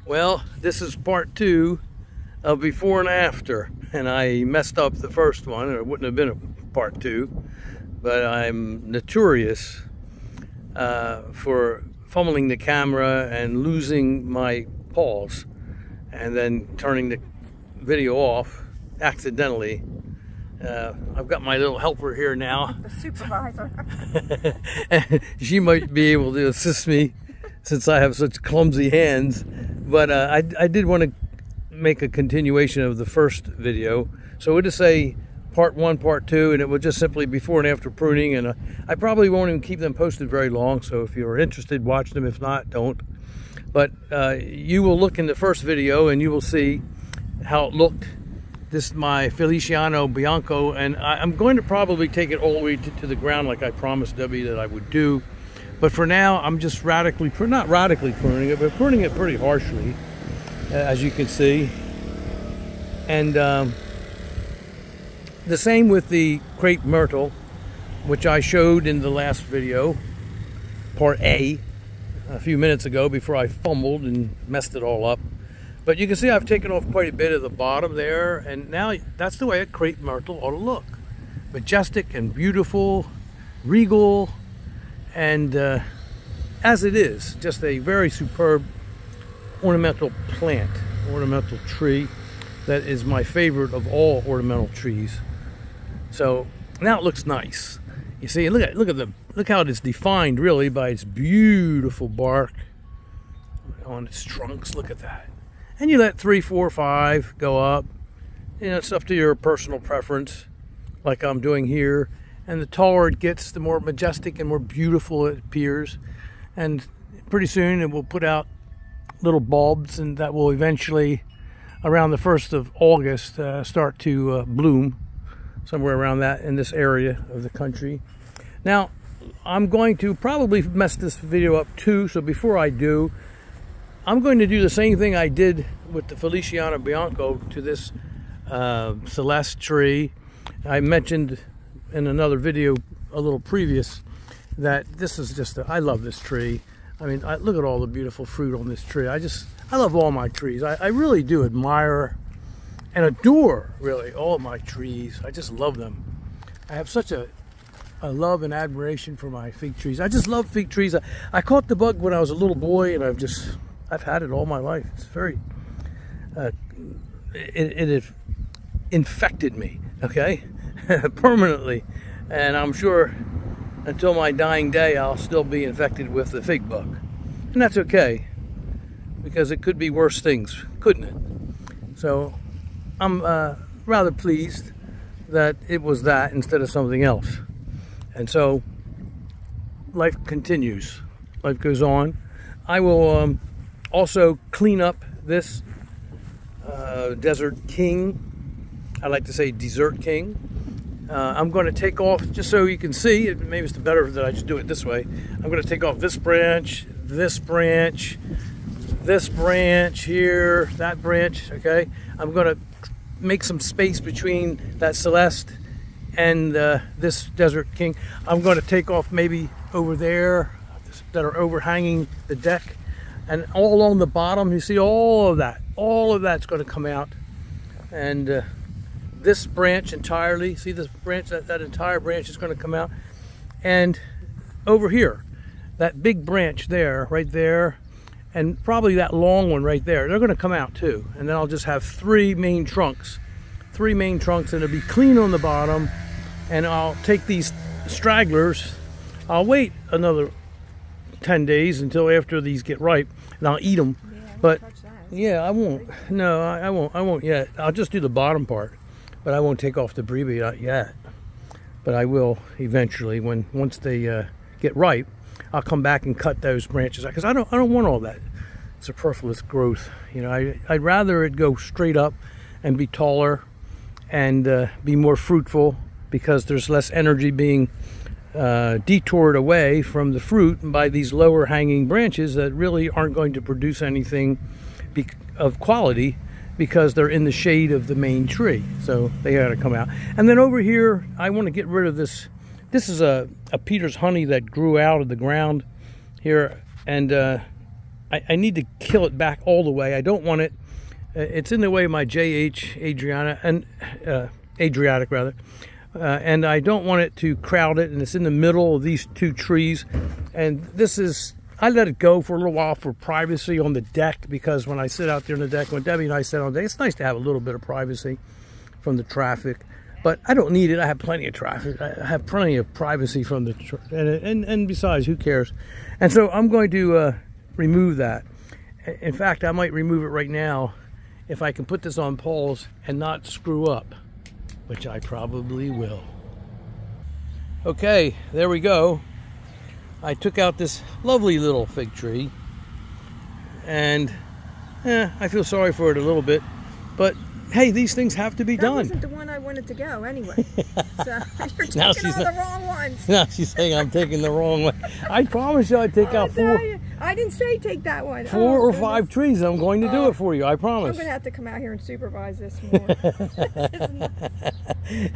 Well, this is part 2 of before and after, and I messed up the first one, or it wouldn't have been a part 2, but I'm notorious for fumbling the camera and losing my pause and then turning the video off accidentally. I've got my little helper here now. The supervisor. She might be able to assist me since I have such clumsy hands. But I did want to make a continuation of the first video. So it would say part 1, part 2, and it would just simply before and after pruning. And I probably won't even keep them posted very long. So if you're interested, watch them. If not, don't. But you will look in the first video and you will see how it looked. This is my Feliciano Bianco, and I'm going to probably take it all the way to the ground like I promised Debbie that I would do. But for now, I'm just not radically pruning it, but pruning it pretty harshly, as you can see. And the same with the crepe myrtle, which I showed in the last video, part A, a few minutes ago before I fumbled and messed it all up. But you can see I've taken off quite a bit of the bottom there, and now that's the way a crepe myrtle ought to look. Majestic and beautiful, regal, and as it is, just a very superb ornamental plant, ornamental tree that is my favorite of all ornamental trees. So now it looks nice. You see, look how it's defined really by its beautiful bark on its trunks. Look at that. And you let 3, 4, 5 go up. You know, it's up to your personal preference, like I'm doing here. And the taller it gets, the more majestic and more beautiful it appears. And pretty soon it will put out little bulbs, and that will eventually, around the 1st of August, start to bloom somewhere around that in this area of the country. Now, I'm going to probably mess this video up too, so before I do, I'm going to do the same thing I did with the Feliciano Bianco to this Celeste tree. I mentioned in another video a little previous that this is just I love this tree. I mean, look at all the beautiful fruit on this tree. I love all my trees. I really do admire and adore really all of my trees. I just love them. I have such a love and admiration for my fig trees. I just love fig trees. I caught the bug when I was a little boy, and I've had it all my life. It's very, it infected me, okay, permanently. And I'm sure until my dying day, I'll still be infected with the fig bug. And that's okay, because it could be worse things, couldn't it? So I'm rather pleased that it was that instead of something else. And so life continues, life goes on. I will also clean up this Desert King. I like to say Dessert King. I'm going to take off, just so you can see, maybe it's better that I just do it this way. I'm going to take off this branch, this branch, this branch here, that branch, okay? I'm going to make some space between that Celeste and this Desert King. I'm going to take off maybe over there that are overhanging the deck. And all along the bottom, you see all of that's going to come out. And this branch entirely, see this branch, that entire branch is going to come out. And over here, that big branch there, right there, and probably that long one right there, they're going to come out too. And then I'll just have 3 main trunks, and it'll be clean on the bottom. And I'll take these stragglers, I'll wait another 10 days until after these get ripe, and I'll eat them. Yeah, but yeah, I won't. No, I won't yet. I'll just do the bottom part, but I won't take off the breve yet. But I will eventually, once they get ripe. I'll come back and cut those branches out, because I don't want all that superfluous growth. You know, I'd rather it go straight up and be taller and be more fruitful, because there's less energy being detoured away from the fruit by these lower hanging branches that really aren't going to produce anything of quality, because they're in the shade of the main tree. So they got to come out. And then over here, I want to get rid of this. This is a Peter's honey that grew out of the ground here, and I need to kill it back all the way. I don't want it. It's in the way of my JH Adriatic rather, and I don't want it to crowd it. And it's in the middle of these two trees. And this is, I let it go for a little while for privacy on the deck, because when I sit out there on the deck, when Debbie and I sit on the deck, it's nice to have a little bit of privacy from the traffic. But I don't need it. I have plenty of traffic. I have plenty of privacy from the and besides, who cares? And so I'm going to remove that. In fact, I might remove it right now if I can put this on pause and not screw up, which I probably will. Okay, there we go. I took out this lovely little fig tree, and I feel sorry for it a little bit, but hey, these things have to be done. That wasn't the one I wanted to go anyway. So you're taking all the wrong ones. Now she's saying I'm taking the wrong one. I promise you I'd take out four. I didn't say take that one. Four or five trees. I'm going to do it for you. I promise. I'm going to have to come out here and supervise this more.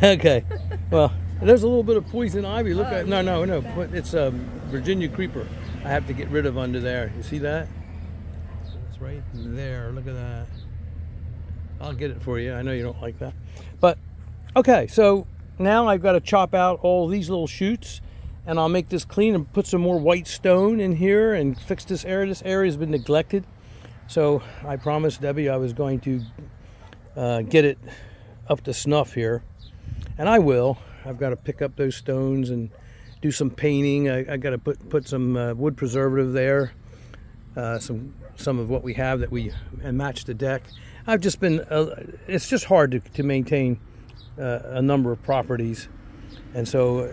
Okay. Well, there's a little bit of poison ivy. Look at no. It's a Virginia creeper. I have to get rid of under there. You see that? It's right there. Look at that. I'll get it for you. I know you don't like that. But, okay, so now I've got to chop out all these little shoots, and I'll make this clean and put some more white stone in here and fix this area. This area has been neglected. So I promised Debbie I was going to get it up to snuff here. And I will. I've got to pick up those stones and do some painting. I got to put some wood preservative there. Some of what we have that and match the deck. I've just been, it's just hard to maintain a number of properties. And so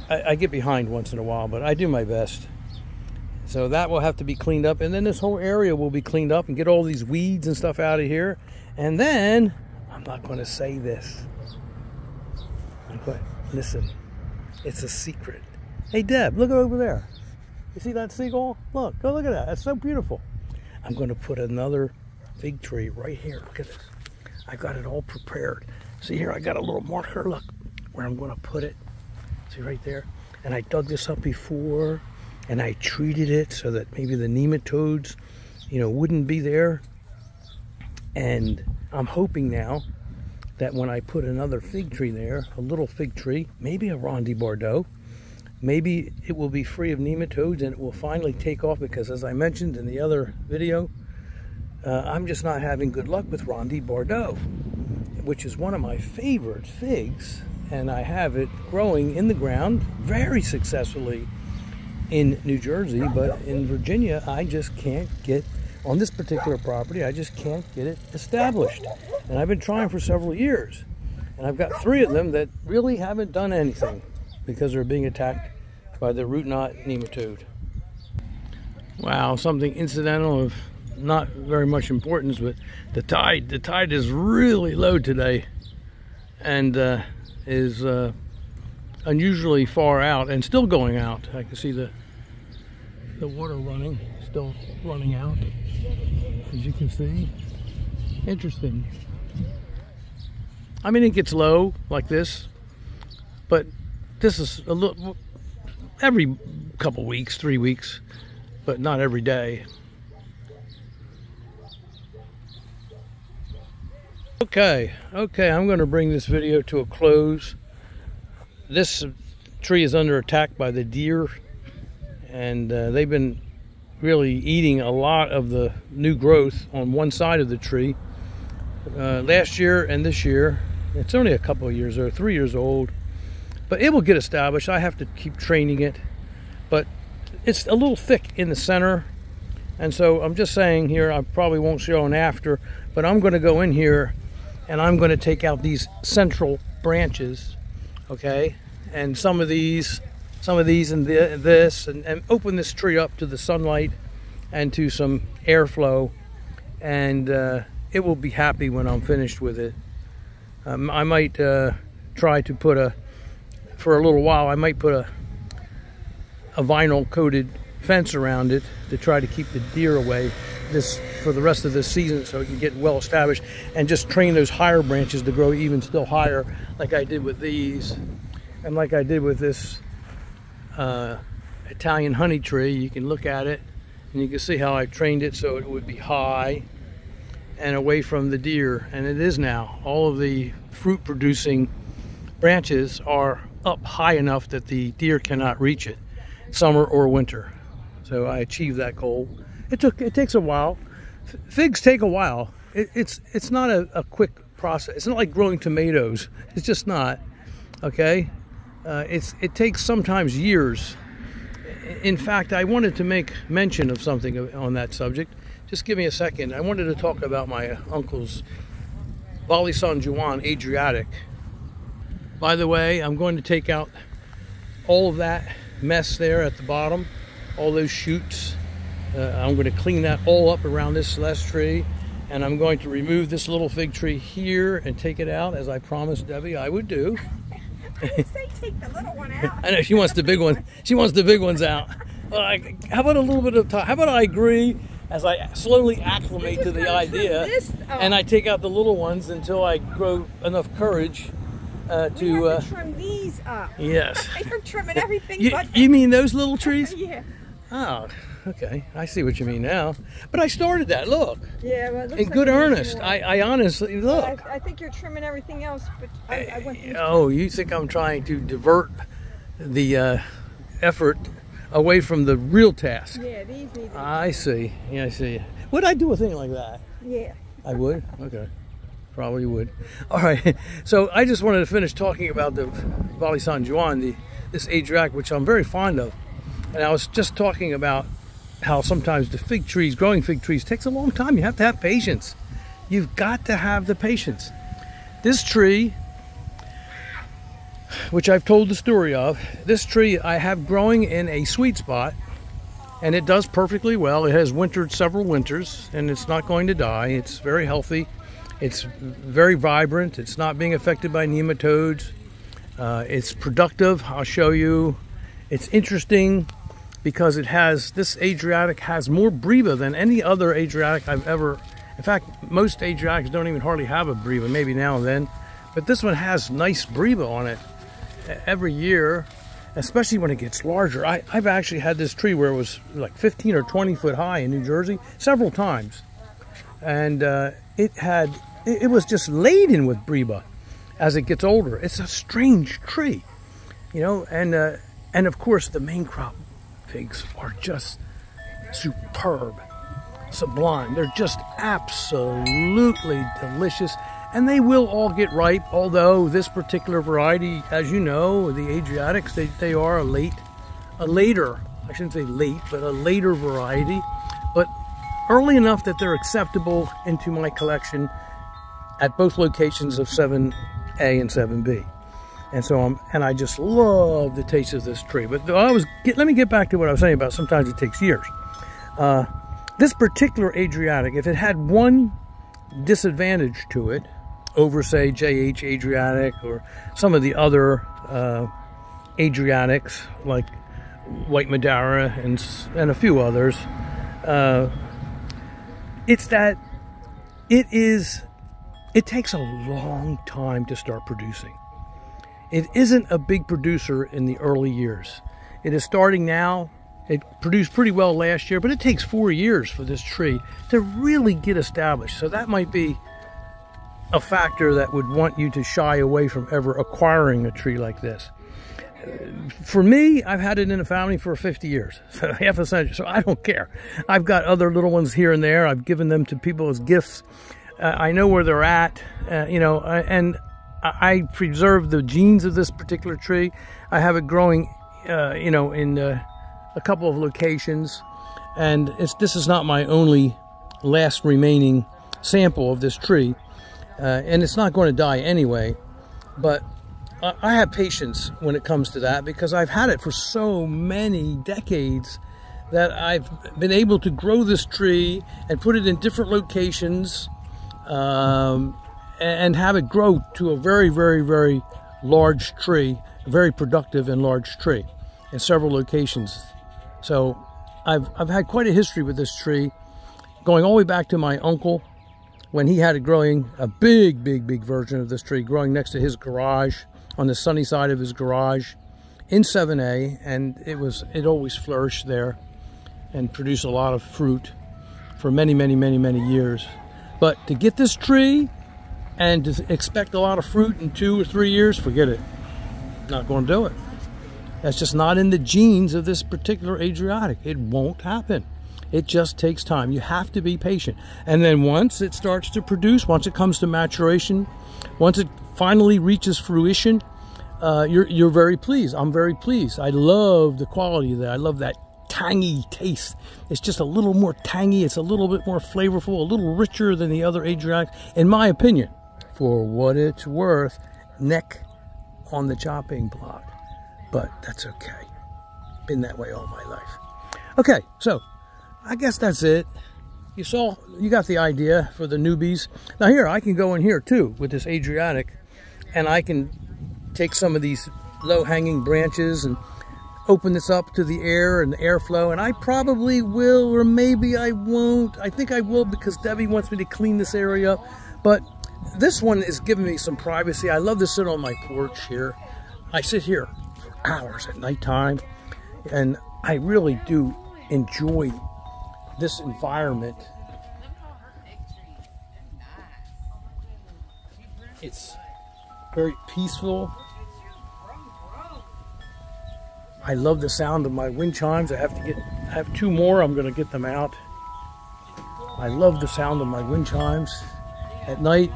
I get behind once in a while, but I do my best. So that will have to be cleaned up. And then this whole area will be cleaned up and get all these weeds and stuff out of here. And then, I'm not going to say this. Listen, it's a secret. Hey, Deb, look over there. You see that seagull? Look, go look at that. That's so beautiful. I'm going to put another fig tree right here. Look at this. I got it all prepared. See here, I got a little marker, look, where I'm going to put it. See right there? And I dug this up before, and I treated it so that maybe the nematodes, wouldn't be there. And I'm hoping now that when I put another fig tree there, a little fig tree, maybe a Ronde Bordeaux, maybe it will be free of nematodes and it will finally take off, because as I mentioned in the other video, I'm just not having good luck with Ronde Bordeaux, which is one of my favorite figs, and I have it growing in the ground very successfully in New Jersey, but in Virginia I just can't get, on this particular property, I just can't get it established. And I've been trying for several years, and I've got 3 of them that really haven't done anything because they're being attacked by the root knot nematode. Wow, something incidental of not very much importance, but the tide is really low today, and is unusually far out and still going out. I can see the water still running out, as you can see. Interesting. I mean, it gets low like this, but this is a little every couple weeks, 3 weeks, but not every day. Okay, I'm going to bring this video to a close. This tree is under attack by the deer, and they've been really eating a lot of the new growth on one side of the tree. Last year and this year, it's only a couple of years, or 3 years old, but it will get established. I have to keep training it, but it's a little thick in the center, and so I'm just saying here, I probably won't show an after, but I'm going to go in here and I'm going to take out these central branches, okay, and some of these and this, and open this tree up to the sunlight and to some airflow, and it will be happy when I'm finished with it. I might try to put for a little while, I might put a vinyl coated fence around it to try to keep the deer away for the rest of this season, so it can get well established, and just train those higher branches to grow even still higher, like I did with these, and like I did with this Italian honey tree. You can look at it And you can see how I trained it so it would be high and away from the deer, and it is now. All of the fruit producing branches are up high enough that the deer cannot reach it, summer or winter. So I achieved that goal. It takes a while. Figs take a while. It's not a quick process. It's not like growing tomatoes. It's just not. Okay, it takes sometimes years. In fact, I wanted to make mention of something on that subject. Just give me a second. I wanted to talk about my uncle's Bali San Juan Adriatic. By the way, I'm going to take out all of that mess there at the bottom, all those shoots. I'm going to clean that all up around this celeste tree, and I'm going to remove this little fig tree here and take it out, as I promised Debbie I would do. I didn't say take the little one out. I know she wants the big one. She wants the big ones out. How about a little bit of time? How about I agree as I slowly acclimate to the idea, and I take out the little ones until I grow enough courage to trim these up. Yes. You're trimming everything. You mean those little trees? Yeah. Oh, okay. I see what you mean now. But I started that. Look. Yeah, well, it looks in like good earnest. I honestly look. I think you're trimming everything else, but I went. Oh, you think I'm trying to divert the effort away from the real task? Yeah, these need. I see. Yeah, I see. Would I do a thing like that? Yeah. I would. Okay. Probably would. All right. So I just wanted to finish talking about the Bali San Juan, this Adriatic, which I'm very fond of. And I was just talking about how sometimes the fig trees, growing fig trees, takes a long time. You have to have patience. You've got to have the patience. This tree, which I've told the story of, this tree I have growing in a sweet spot, and it does perfectly well. It has wintered several winters, and it's not going to die. It's very healthy. It's very vibrant. It's not being affected by nematodes. It's productive. I'll show you. It's interesting because this Adriatic has more breva than any other Adriatic I've ever. In fact, most Adriatics don't even hardly have a breva, maybe now and then. But this one has nice breva on it every year, especially when it gets larger. I've actually had this tree where it was like 15 or 20 foot high in New Jersey several times. And it was just laden with breva as it gets older. It's a strange tree, you know, and of course the main crop figs are just superb, sublime. They're just absolutely delicious, and they will all get ripe, although this particular variety, as you know, the Adriatics, they are a later, I shouldn't say late, but a later variety, but early enough that they're acceptable into my collection at both locations of 7A and 7B. And so I just love the taste of this tree. But let me get back to what I was saying about sometimes it takes years. This particular Adriatic, if it had one disadvantage to it over, say, JH Adriatic or some of the other Adriatics like White Madeira and a few others, it's that it takes a long time to start producing. It isn't a big producer in the early years. It is starting now. It produced pretty well last year, but it takes 4 years for this tree to really get established. So that might be a factor that would want you to shy away from ever acquiring a tree like this. For me, I've had it in the family for 50 years, so half a century, so I don't care. I've got other little ones here and there. I've given them to people as gifts. I know where they're at, you know, and I preserve the genes of this particular tree. I have it growing, you know, in a couple of locations, and this is not my only last remaining sample of this tree, and it's not going to die anyway, but I have patience when it comes to that because I've had it for so many decades that I've been able to grow this tree and put it in different locations and have it grow to a very, very, very large tree, very productive and large tree in several locations. So I've had quite a history with this tree, going all the way back to my uncle when he had it growing, a big, big, big version of this tree growing next to his garage, on the sunny side of his garage in 7A, and it always flourished there. and produce a lot of fruit for many, many, many, many years. But to get this tree and to expect a lot of fruit in 2 or 3 years, forget it. Not going to do it. That's just not in the genes of this particular Adriatic. It won't happen. It just takes time. You have to be patient. And then once it starts to produce, once it comes to maturation, once it finally reaches fruition, you're very pleased. I'm very pleased. I love the quality of that. I love that tangy taste. It's just a little more tangy. It's a little bit more flavorful, a little richer than the other Adriatic, in my opinion. For what it's worth, neck on the chopping block. But that's okay. Been that way all my life. Okay, so I guess that's it. You got the idea for the newbies. Now here, I can go in here too with this Adriatic, and I can take some of these low-hanging branches and open this up to the air and the airflow, and I probably will, or maybe I won't. I think I will because Debbie wants me to clean this area up. But this one is giving me some privacy. I love to sit on my porch here. I sit here for hours at nighttime, and I really do enjoy this environment. It's very peaceful. I love the sound of my wind chimes. I have 2 more. I'm going to get them out. I love the sound of my wind chimes. At night,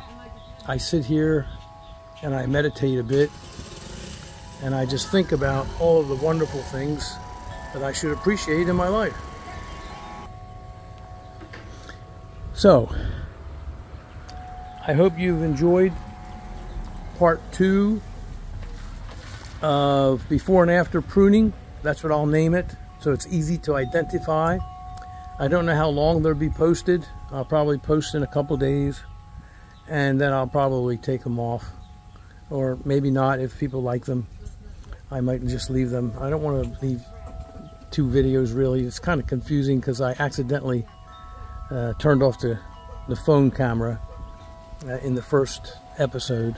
I sit here and I meditate a bit, and I just think about all of the wonderful things that I should appreciate in my life. So, I hope you've enjoyed part 2 of before and after pruning. That's what I'll name it, so it's easy to identify. I don't know how long they'll be posted. I'll probably post in a couple days, and then I'll probably take them off, or maybe not. If people like them, I might just leave them. I don't want to leave 2 videos really. It's kind of confusing because I accidentally turned off the phone camera in the first episode,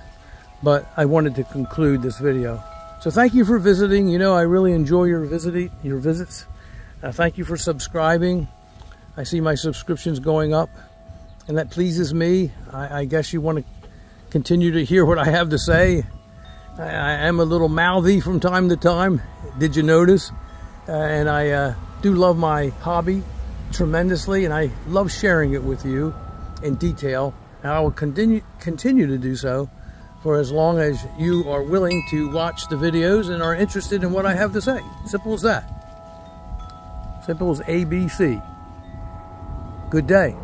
but I wanted to conclude this video. So thank you for visiting. You know, I really enjoy your visits. Thank you for subscribing. I see my subscriptions going up, and that pleases me. I guess you want to continue to hear what I have to say. I am a little mouthy from time to time. Did you notice? And I do love my hobby tremendously, and I love sharing it with you in detail. And I will continue to do so for as long as you are willing to watch the videos and are interested in what I have to say. Simple as that. Simple as ABC. Good day.